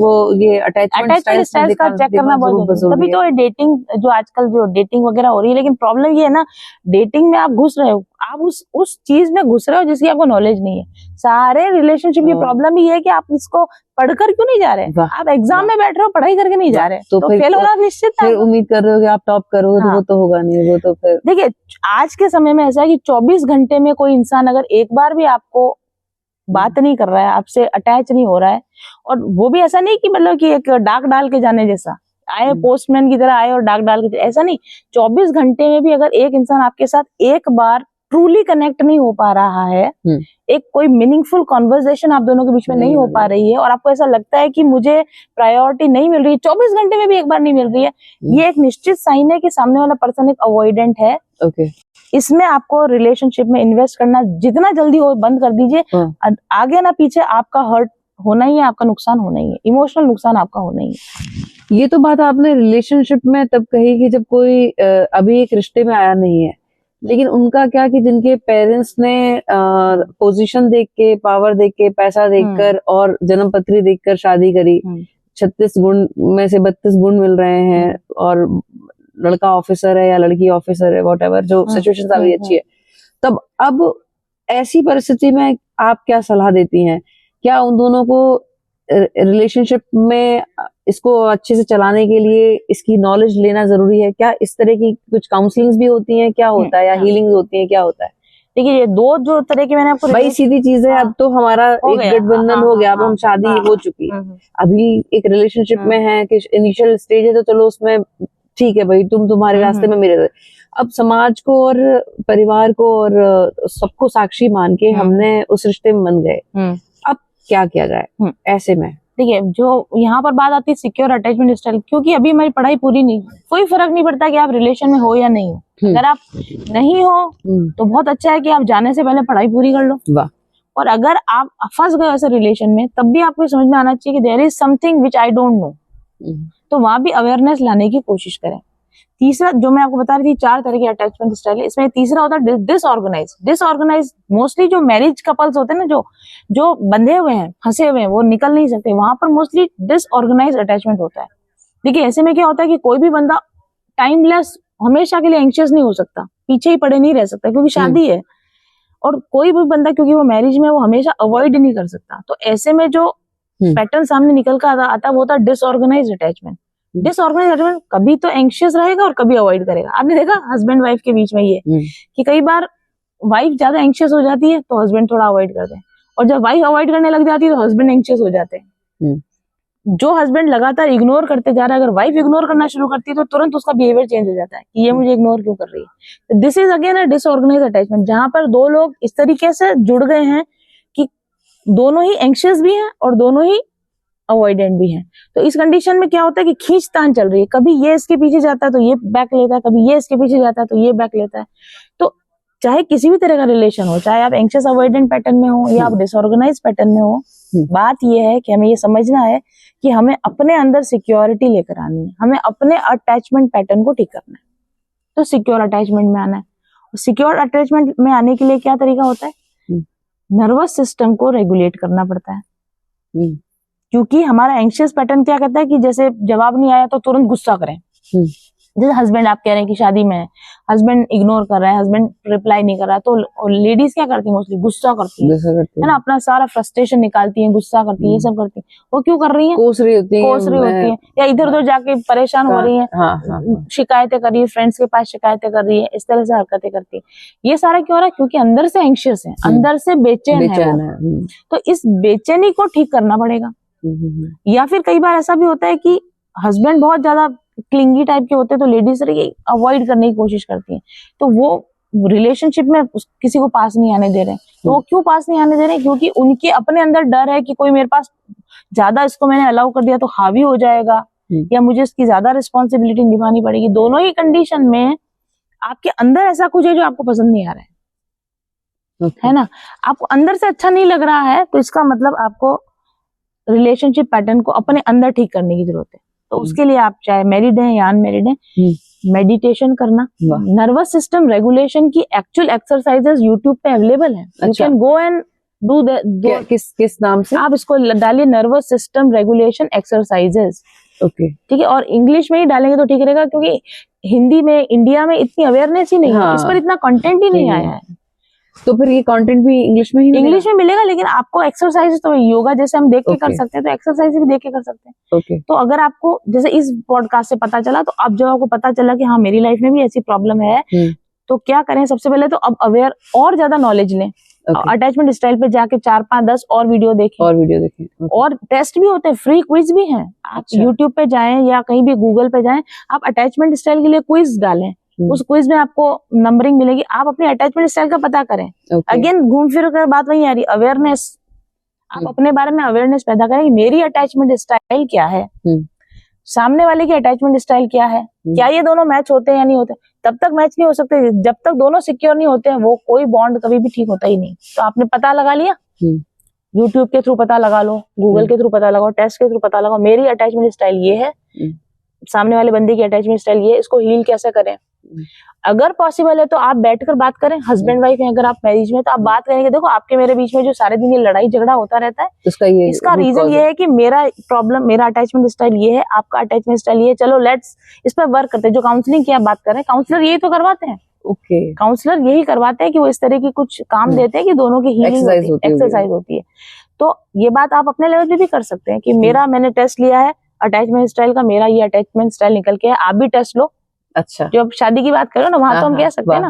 ये अटैचमेंट स्टाइल्स का चेक करना बहुत जरूरी है। तभी तो डेटिंग, जो आजकल जो डेटिंग वगैरह हो रही है, लेकिन प्रॉब्लम ये है ना, डेटिंग में आप घुस रहे हो, आप उस चीज में घुस रहे हो जिसकी आपको नॉलेज नहीं है। सारे रिलेशनशिप की प्रॉब्लम ही है कि आप इसको पढ़कर क्यों नहीं जा रहे, आप एग्जाम में बैठ रहे हो, पढ़ाई करके नहीं जा रहे, तो फेल होना निश्चित है। फिर उम्मीद कर रहे हो कि आप टॉप करोगे, तो वो तो होगा नहीं। वो तो फिर देखिए, आज के समय में ऐसा है कि 24 घंटे में कोई इंसान अगर एक बार भी आपको बात नहीं कर रहा है, आपसे अटैच नहीं हो रहा है, और वो भी ऐसा नहीं कि मतलब कि एक डाक डाल के जाने जैसा आए, पोस्टमैन की तरह आए और डाक डाल के, ऐसा नहीं, 24 घंटे में भी अगर एक इंसान आपके साथ एक बार ट्रूली कनेक्ट नहीं हो पा रहा है, एक कोई मीनिंगफुल कॉन्वर्सेशन आप दोनों के बीच में नहीं हो पा रही है, और आपको ऐसा लगता है कि मुझे प्रायोरिटी नहीं मिल रही है, 24 घंटे में भी एक बार नहीं मिल रही है, ये एक निश्चित साइन है कि सामने वाला पर्सन एक अवॉइडेंट है। इसमें आपको रिलेशनशिप में इन्वेस्ट करना जितना जल्दी हो बंद कर दीजिए। आगे ना पीछे आपका हर्ट होना ही है, आपका नुकसान होना ही है, इमोशनल नुकसान आपका होना ही है। ये तो बात आपने रिलेशनशिप में तब कही कि जब कोई अभी एक रिश्ते में आया नहीं है, लेकिन उनका क्या कि जिनके पेरेंट्स ने पोजीशन देख के, पावर देख के, पैसा देखकर और जन्म पत्री देखकर शादी करी, 36 गुण में से 32 गुण मिल रहे हैं, और लड़का ऑफिसर है या लड़की ऑफिसर है, व्हाटएवर, जो सिचुएशन अभी अच्छी है, तब अब ऐसी परिस्थिति में आप क्या सलाह देती हैं? क्या उन दोनों को रिलेशनशिप में इसको अच्छे से चलाने के लिए इसकी नॉलेज लेना जरूरी है? क्या इस तरह की कुछ काउंसलिंग्स भी होती हैं, क्या होता है, या हीलिंग होती है, क्या होता है? देखिए, ये दो जो तरह की मैंने आपको भाई सीधी चीज है, अब तो हमारा एक गठबंधन हो गया, अब हम शादी हो चुकी, अभी एक रिलेशनशिप में है कि इनिशियल स्टेज है, तो चलो उसमें ठीक है भाई, तुम तुम्हारे रास्ते में मेरे। अब समाज को और परिवार को और सबको साक्षी मान के हमने उस रिश्ते में बन गए, अब क्या किया जाए ऐसे में? देखिए, जो यहाँ पर बात आती है सिक्योर अटैचमेंट स्टाइल, क्योंकि अभी हमारी पढ़ाई पूरी नहीं, कोई फर्क नहीं पड़ता कि आप रिलेशन में हो या नहीं हो। अगर आप नहीं हो तो बहुत अच्छा है कि आप जाने से पहले पढ़ाई पूरी कर लो। वाह। और अगर आप फंस गए ऐसे रिलेशन में, तब भी आपको समझ में आना चाहिए कि there is something which I don't know, तो वहां भी अवेयरनेस लाने की कोशिश करें। तीसरा जो मैं आपको बता रही थी, 4 तरह के अटैचमेंट स्टाइल है, इसमें तीसरा होता है डिसऑर्गेनाइज। मोस्टली जो मैरिज कपल्स होते हैं ना, जो बंधे हुए हैं, फंसे हुए हैं, वो निकल नहीं सकते, वहां पर मोस्टली डिसऑर्गेनाइज अटैचमेंट होता है। देखिए, ऐसे में क्या होता है कि कोई भी बंदा टाइमलेस हमेशा के लिए एंशियस नहीं हो सकता, पीछे ही पड़े नहीं रह सकता, क्योंकि शादी है। और कोई भी बंदा, क्योंकि वो मैरिज में, वो हमेशा अवॉइड नहीं कर सकता। तो ऐसे में जो पैटर्न सामने निकल कर आता वो होता है डिसऑर्गेनाइज अटैचमेंट। डिसऑर्गेनाइज अटैचमेंट कभी तो एंशियस रहेगा और कभी अवॉइड करेगा। आपने देखा हस्बैंड वाइफ के बीच में ये कि कई बार वाइफ ज्यादा एंशियस हो जाती है तो हस्बैंड थोड़ा अवॉइड करते हैं, और जब वाइफ अवॉइड करने लग जाती है तो हस्बैंड एंशियस हो जाते हैं। जो हस्बैंड लगातार इग्नोर करते जा रहा है, अगर वाइफ इग्नोर करना शुरू करती है तो तुरंत उसका बिहेवियर चेंज हो जाता है कि ये मुझे इग्नोर क्यों कर रही है। This is again a disorganise attachment, जहां पर दो लोग इस तरीके से जुड़ गए हैं कि दोनों ही एंशियस भी हैं और दोनों ही अवॉइडेंट भी है। तो इस कंडीशन में क्या होता है कि खींचतान चल रही है, कभी ये इसके पीछे जाता है तो ये बैक लेता है, कभी ये इसके पीछे जाता है तो ये बैक लेता है। तो चाहे किसी भी तरह का रिलेशन हो, चाहे आप एंशियस अवॉइडेंट पैटर्न में हो या आप डिसऑर्गेनाइज पैटर्न में हो, बात ये है कि हमें ये समझना है कि हमें अपने अंदर सिक्योरिटी लेकर आनी है, हमें अपने अटैचमेंट पैटर्न को ठीक करना है, तो सिक्योर अटैचमेंट में आना है। सिक्योर अटैचमेंट में आने के लिए क्या तरीका होता है? नर्वस सिस्टम को रेगुलेट करना पड़ता है, क्योंकि हमारा एंशियस पैटर्न क्या कहता है कि जैसे जवाब नहीं आया तो तुरंत गुस्सा करें। जैसे हस्बैंड आप कह रहे हैं कि शादी में हस्बैंड इग्नोर कर रहा है, हस्बैंड रिप्लाई नहीं कर रहा है, तो लेडीज क्या करती है? मोस्टली गुस्सा करती है ना, अपना सारा फ्रस्ट्रेशन निकालती है, गुस्सा करती है, ये सब करती है। वो क्यों कर रही है? कोस रही होती है या इधर उधर जाके परेशान हो रही है, शिकायतें कर रही है, फ्रेंड्स के पास शिकायतें कर रही है, इस तरह से हरकतें करती है। ये सारा क्यों हो रहा है? क्योंकि अंदर से एंशियस है, अंदर से बेचैन है। तो इस बेचैनी को ठीक करना पड़ेगा। या फिर कई बार ऐसा भी होता है कि हस्बैंड बहुत ज्यादा क्लिंगी टाइप के होते हैं, तो लेडीज अवॉइड करने की कोशिश करती हैं, तो वो रिलेशनशिप में किसी को पास नहीं आने दे रहे। तो वो क्यों पास नहीं आने दे रहे? क्योंकि उनके अपने अंदर डर है कि कोई मेरे पास ज्यादा, इसको मैंने अलाउ कर दिया तो हावी हो जाएगा, या मुझे इसकी ज्यादा रिस्पॉन्सिबिलिटी निभानी पड़ेगी। दोनों ही कंडीशन में आपके अंदर ऐसा कुछ है जो आपको पसंद नहीं आ रहा है ना, आपको अंदर से अच्छा नहीं लग रहा है, तो इसका मतलब आपको रिलेशनशिप पैटर्न को अपने अंदर ठीक करने की जरूरत है। तो उसके लिए आप चाहे मैरिड हैं या अनमैरिड हैं, मेडिटेशन करना, नर्वस सिस्टम रेगुलेशन की एक्चुअल एक्सरसाइजेस यूट्यूब पे अवेलेबल है। You can go and do किस नाम से आप इसको डालिए? Nervous system regulation exercises. Okay, ठीक है, और इंग्लिश में ही डालेंगे तो ठीक रहेगा, क्योंकि हिंदी में इंडिया में इतनी अवेयरनेस ही नहीं है, इस पर इतना कंटेंट ही नहीं आया है। तो फिर ये कंटेंट भी इंग्लिश में ही मिलेगा, लेकिन आपको एक्सरसाइज तो योगा जैसे हम देख के कर सकते हैं, तो एक्सरसाइज भी देख के कर सकते हैं। तो अगर आपको जैसे इस पॉडकास्ट से पता चला, तो अब जब आपको पता चला कि हाँ मेरी लाइफ में भी ऐसी प्रॉब्लम है, तो क्या करें? सबसे पहले तो अब अवेयर और ज्यादा नॉलेज लें। अटैचमेंट स्टाइल पे जाके 4, 5, 10 और वीडियो देखें। और टेस्ट भी होते हैं, फ्री क्विज भी हैं। आप यूट्यूब पे जाएं या कहीं भी गूगल पे जाएं, आप अटैचमेंट स्टाइल के लिए क्विज डालें उस क्विज में आपको नंबरिंग मिलेगी। आप अपनी अटैचमेंट स्टाइल का पता करें। अगेन घूम फिर कर बात वही आ रही, अवेयरनेस। आप अपने बारे में अवेयरनेस पैदा करें कि मेरी अटैचमेंट स्टाइल क्या है, सामने वाले की अटैचमेंट स्टाइल क्या है, क्या ये दोनों मैच होते हैं या नहीं होते। तब तक मैच नहीं हो सकते जब तक दोनों सिक्योर नहीं होते हैं, वो कोई बॉन्ड कभी भी ठीक होता ही नहीं। तो आपने पता लगा लिया, यूट्यूब के थ्रू पता लगा लो, गूगल के थ्रू पता लगाओ, टेस्ट के थ्रू पता लगाओ, मेरी अटैचमेंट स्टाइल ये है, सामने वाले बंदे की अटैचमेंट स्टाइल ये है, इसको हील कैसे करें। अगर पॉसिबल है तो आप बैठकर बात करें। हस्बैंड वाइफ है, अगर आप मैरिज में, तो आप बात करेंगे, देखो आपके मेरे बीच में जो सारे दिन ये लड़ाई झगड़ा होता रहता है, इसका रीजन ये है कि मेरा प्रॉब्लम, मेरा अटैचमेंट स्टाइल ये है, आपका अटैचमेंट स्टाइल ये है। चलो लेट्स इस पर वर्क करते हैं। जो काउंसलिंग की आप बात कर रहे हैं, काउंसलर यही तो करवाते हैं। काउंसलर यही करवाते हैं कि वो इस तरह की कुछ काम देते हैं कि दोनों की हीलिंग एक्सरसाइज होती है। तो ये बात आप अपने लेवल पे भी कर सकते हैं कि मैंने टेस्ट लिया है अटैचमेंट स्टाइल का, मेरा ये अटैचमेंट स्टाइल निकल के है, आप भी टेस्ट लो। अच्छा, जो अब शादी की बात करो ना, वहां तो हम कह सकते हैं ना,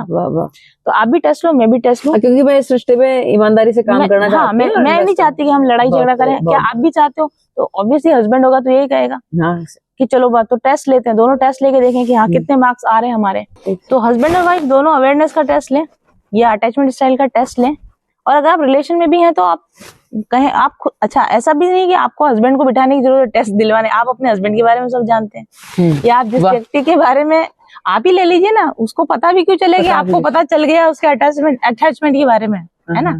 तो आप भी टेस्ट लो, मैं भी टेस्ट लूं, क्योंकि मैं इस रिश्ते में ईमानदारी से काम करना चाहती हूं। मैं नहीं चाहती कि हम लड़ाई झगड़ा करें। क्या आप भी चाहते हो? तो ऑब्वियसली हस्बैंड होगा तो यही कहेगा कि चलो बात तो टेस्ट लेते हैं, दोनों टेस्ट लेके देखें कि हाँ कितने मार्क्स आ रहे हैं हमारे। तो हस्बैंड और वाइफ दोनों अवेयरनेस का टेस्ट लें या अटैचमेंट स्टाइल का टेस्ट लें। और अगर आप रिलेशन में भी हैं तो आप कहें, आप अच्छा, ऐसा भी नहीं कि आपको हस्बैंड को बिठाने की जरूरत, टेस्ट दिलवाने। आप अपने हस्बैंड के बारे में सब जानते हैं, या आप जिस व्यक्ति के बारे में, आप ही ले लीजिए ना, उसको पता भी क्यों चलेगी, आपको पता चल गया उसके अटैचमेंट के बारे में, है ना।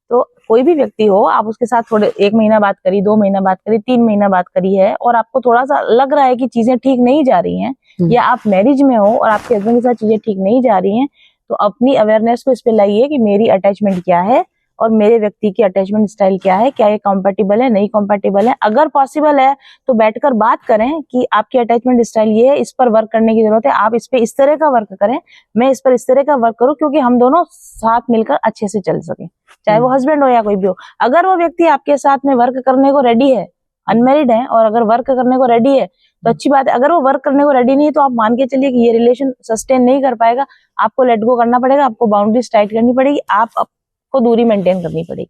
तो कोई भी व्यक्ति हो, आप उसके साथ थोड़े 1 महीना बात करी, 2 महीना बात करी, 3 महीना बात करी है, और आपको थोड़ा सा लग रहा है कि चीजें ठीक नहीं जा रही हैं, या आप मैरिज में हो और आपके हस्बैंड के साथ चीजें ठीक नहीं जा रही हैं, तो अपनी अवेयरनेस को इस पे लाइए कि मेरी अटैचमेंट क्या है और मेरे व्यक्ति की अटैचमेंट स्टाइल क्या है, क्या ये कंपैटिबल है, नहीं कंपैटिबल है। अगर पॉसिबल है तो बैठकर बात करें कि आपकी अटैचमेंट स्टाइल ये है, इस पर वर्क करने की जरूरत है, आप इस पे इस तरह का वर्क करें, मैं इस पर इस तरह का वर्क करूं, क्योंकि हम दोनों साथ मिलकर अच्छे से चल सके, चाहे वो हस्बैंड हो या कोई भी हो। अगर वो व्यक्ति आपके साथ में वर्क करने को रेडी है, अनमेरिड है, और अगर वर्क करने को रेडी है तो अच्छी बात है। अगर वो वर्क करने को रेडी नहीं है तो आप मान के चलिए कि ये रिलेशन सस्टेन नहीं कर पाएगा, आपको लेट गो करना पड़ेगा, आपको बाउंड्रीज टाइट करनी पड़ेगी, आपको दूरी मेंटेन करनी पड़ेगी।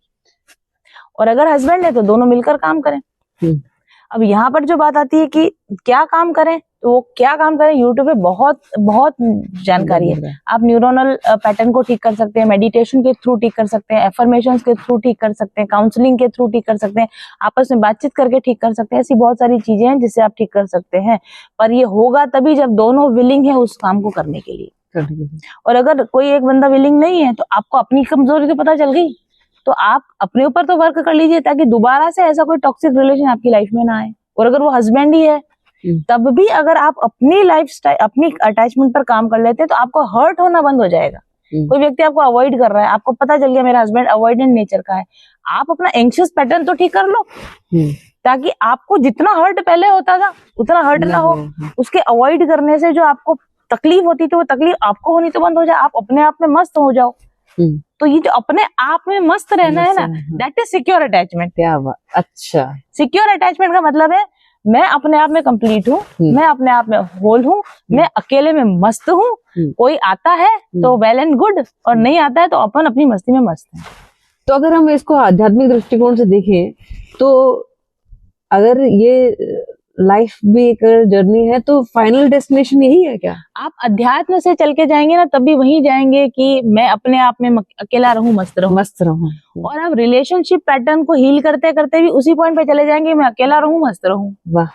और अगर हस्बैंड है तो दोनों मिलकर काम करें। अब यहाँ पर जो बात आती है कि क्या काम करें, तो वो क्या काम करें, यूट्यूब पे बहुत बहुत जानकारी है। आप न्यूरोनल पैटर्न को ठीक कर सकते हैं, मेडिटेशन के थ्रू ठीक कर सकते हैं, एफर्मेशंस के थ्रू ठीक कर सकते हैं, काउंसलिंग के थ्रू ठीक कर सकते हैं, आपस में बातचीत करके ठीक कर सकते हैं। ऐसी बहुत सारी चीजें हैं जिससे आप ठीक कर सकते हैं, पर ये होगा तभी जब दोनों विलिंग है उस काम को करने के लिए। और अगर कोई एक बंदा विलिंग नहीं है तो आपको अपनी कमजोरी तो पता चल गई, तो आप अपने ऊपर तो वर्क कर लीजिए ताकि दोबारा से ऐसा कोई टॉक्सिक रिलेशन आपकी लाइफ में ना आए। और अगर वो हस्बैंड ही है तब भी अगर आप अपनी लाइफ स्टाइल, अपनी अटैचमेंट पर काम कर लेते हैं तो आपको हर्ट होना बंद हो जाएगा। कोई व्यक्ति आपको अवॉइड कर रहा है, आपको पता चल गया मेरा हस्बैंड अवॉइडेंट नेचर का है, आप अपना एंग्शियस पैटर्न तो ठीक कर लो ताकि आपको जितना हर्ट पहले होता था उतना हर्ट ना हो। उसके अवॉइड करने से जो आपको तकलीफ होती थी वो तकलीफ आपको होनी तो बंद हो जाए, आप अपने आप में मस्त हो जाओ। तो ये जो अपने आप में मस्त रहना है ना, दैट इज सिक्योर अटैचमेंट। अच्छा, सिक्योर अटैचमेंट का मतलब है मैं अपने आप में कंप्लीट हूँ, मैं अपने आप में होल हूँ, मैं अकेले में मस्त हूँ, कोई आता है तो वेल एंड गुड, और नहीं आता है तो अपन अपनी मस्ती में मस्त है। तो अगर हम इसको आध्यात्मिक दृष्टिकोण से देखें तो अगर ये लाइफ भी एक जर्नी है तो फाइनल डेस्टिनेशन यही है क्या? आप अध्यात्म से चल के जाएंगे ना तब भी वहीं जाएंगे कि मैं अपने आप में अकेला रहूं, मस्त रहूं। और आप रिलेशनशिप पैटर्न को हील करते करते भी उसी पॉइंट पे चले जाएंगे, मैं अकेला रहूं, मस्त रहूं। वाह।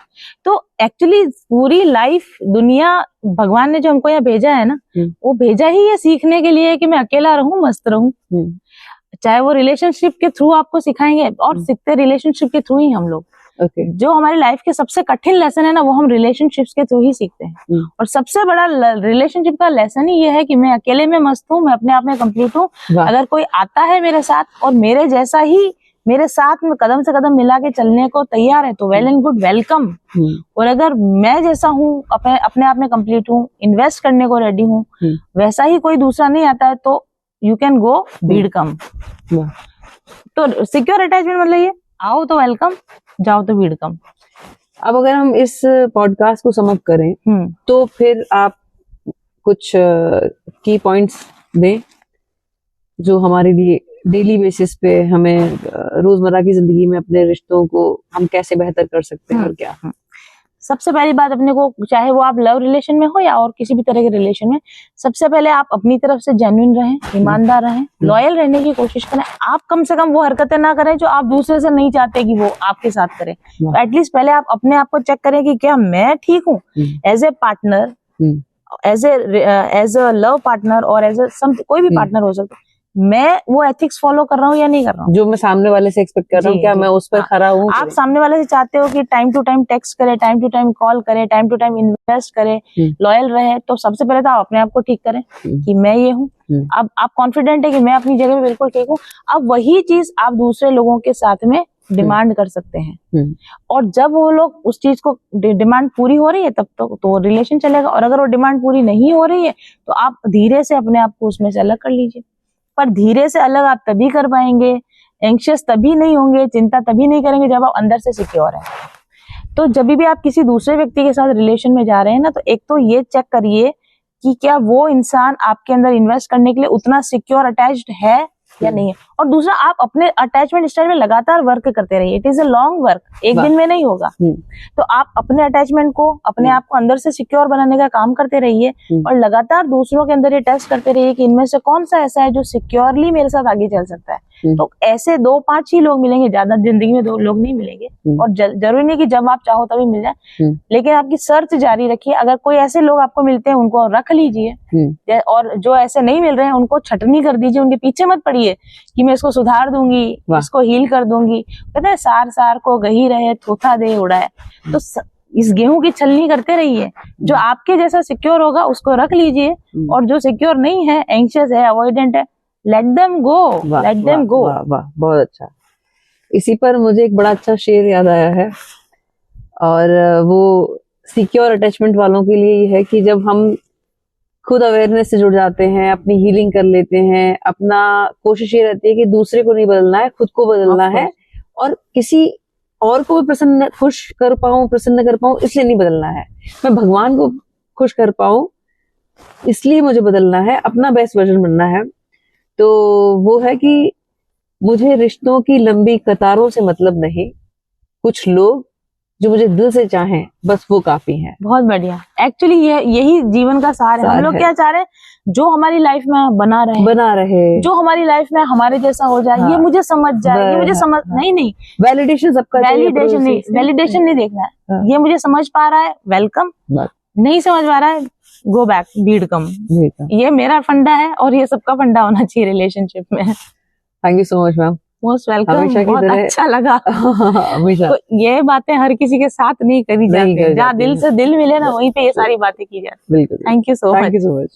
तो एक्चुअली पूरी लाइफ, दुनिया, भगवान ने जो हमको यहाँ भेजा है ना, वो भेजा ही ये सीखने के लिए कि मैं अकेला रहूं, मस्त रहूं। चाहे वो रिलेशनशिप के थ्रू आपको सिखाएंगे, और सीखते रिलेशनशिप के थ्रू ही हम लोग। जो हमारी लाइफ के सबसे कठिन लेसन है ना, वो हम रिलेशनशिप्स के थ्रू ही सीखते हैं। और सबसे बड़ा रिलेशनशिप का लेसन ही ये है कि मैं अकेले में मस्त हूँ, मैं अपने आप में कंप्लीट हूँ। अगर कोई आता है मेरे साथ और मेरे जैसा ही मेरे साथ में कदम से कदम मिला के चलने को तैयार है तो वेल एंड गुड, वेलकम। और अगर मैं जैसा हूँ, अपने आप में कंप्लीट हूँ, इन्वेस्ट करने को रेडी हूँ, वैसा ही कोई दूसरा नहीं आता है तो यू कैन गो, भीड़ कम। तो सिक्योर अटैचमेंट मतलब ये, आओ तो वेलकम, जाओ तो भीड़ कम। अब अगर हम इस पॉडकास्ट को समअप करें तो फिर आप कुछ की पॉइंट्स दें जो हमारे लिए डेली बेसिस पे हमें रोजमर्रा की जिंदगी में अपने रिश्तों को हम कैसे बेहतर कर सकते हैं और क्या। सबसे पहली बात अपने को, चाहे वो आप लव रिलेशन में हो या और किसी भी तरह के रिलेशन में, सबसे पहले आप अपनी तरफ से जेन्युइन रहें, ईमानदार रहें, लॉयल रहने की कोशिश करें। आप कम से कम वो हरकतें ना करें जो आप दूसरे से नहीं चाहते कि वो आपके साथ करें। तो एटलीस्ट पहले आप अपने आप को चेक करें कि क्या मैं ठीक हूँ as a partner, as a love partner और एज ए कोई भी पार्टनर हो सकता है, मैं वो एथिक्स फॉलो कर रहा हूँ या नहीं कर रहा हूँ, जो मैं सामने वाले से एक्सपेक्ट कर रहा हूँ, क्या मैं उस पर खरा हूँ। आप सामने वाले से चाहते हो कि टाइम टू टाइम टेक्स्ट करे, टाइम टू टाइम कॉल करे, टाइम टू टाइम इन्वेस्ट करे, लॉयल रहे, तो सबसे पहले तो आप अपने आप को ठीक करें कि मैं ये हूँ। अब आप कॉन्फिडेंट है कि मैं अपनी जगह पे बिल्कुल ठीक हूँ, अब वही चीज आप दूसरे लोगों के साथ में डिमांड कर सकते हैं। और जब वो लोग उस चीज को डिमांड पूरी हो रही है तब तो रिलेशन चलेगा, और अगर वो डिमांड पूरी नहीं हो रही है तो आप धीरे से अपने आप को उसमें से अलग कर लीजिए। पर धीरे से अलग आप तभी कर पाएंगे, एंग्शियस तभी नहीं होंगे, चिंता तभी नहीं करेंगे जब आप अंदर से सिक्योर हैं। तो जब भी आप किसी दूसरे व्यक्ति के साथ रिलेशन में जा रहे हैं ना, तो एक तो ये चेक करिए कि क्या वो इंसान आपके अंदर इन्वेस्ट करने के लिए उतना सिक्योर अटैच्ड है या नहीं है। और दूसरा, आप अपने अटैचमेंट स्टाइल में लगातार वर्क करते रहिए। It is a long work, एक दिन में नहीं होगा। तो आप अपने अटैचमेंट को, अपने आप को अंदर से सिक्योर बनाने का काम करते रहिए और लगातार दूसरों के अंदर ये टेस्ट करते रहिए कि इनमें से कौन सा ऐसा है जो सिक्योरली मेरे साथ आगे चल सकता है। तो ऐसे 2-5 ही लोग मिलेंगे, ज्यादा जिंदगी में 2 लोग नहीं मिलेंगे, और जरूरी नहीं कि जब आप चाहो तभी मिल जाए, लेकिन आपकी सर्च जारी रखिए। अगर कोई ऐसे लोग आपको मिलते हैं उनको रख लीजिए, और जो ऐसे नहीं मिल रहे हैं उनको छटनी कर दीजिए, उनके पीछे मत पड़िए कि मैं इसको सुधार दूंगी, इसको हील कर दूंगी। कहते हैं सार सार को गही रहे थोथा दे उड़ाए। तो इस गेहूं की छलनी करते रहिए, जो आपके जैसा सिक्योर होगा उसको रख लीजिए, और जो सिक्योर नहीं है, एंग्शियस है, अवॉइडेंट है, let them go, let them go. वाह, बहुत अच्छा। इसी पर मुझे एक बड़ा अच्छा शेर याद आया है, और वो सिक्योर अटैचमेंट वालों के लिए है कि जब हम खुद अवेयरनेस से जुड़ जाते हैं, अपनी हीलिंग कर लेते हैं, अपना कोशिश ये रहती है कि दूसरे को नहीं बदलना है, खुद को बदलना है, और किसी और को भी खुश कर पाऊं, प्रसन्न कर पाऊं, इसलिए नहीं बदलना है। मैं भगवान को खुश कर पाऊं इसलिए मुझे बदलना है, अपना बेस्ट वर्जन बनना है। तो वो है कि मुझे रिश्तों की लंबी कतारों से मतलब नहीं, कुछ लोग जो मुझे दिल से चाहें बस वो काफी है। बहुत बढ़िया। एक्चुअली यही जीवन का सार है। हम लोग क्या चाह रहे हैं, जो हमारी लाइफ में बना रहे, जो हमारी लाइफ में हमारे जैसा हो जाए, ये मुझे समझ जाए, ये मुझे समझ नहीं वैलिडेशन सबका, वैलिडेशन नहीं देखना है। ये मुझे समझ पा रहा है, वेलकम, नहीं समझ पा रहा है, गो बैक, बीड कम। ये मेरा फंडा है और ये सबका फंडा होना चाहिए रिलेशनशिप में। Thank you so much ma'am, most welcome, बहुत अच्छा लगा। हमेशा तो ये बातें हर किसी के साथ नहीं करी जाती, जहाँ दिल से दिल मिले ना वहीं पे ये सारी बातें की जाती। बिल्कुल। Thank you so much.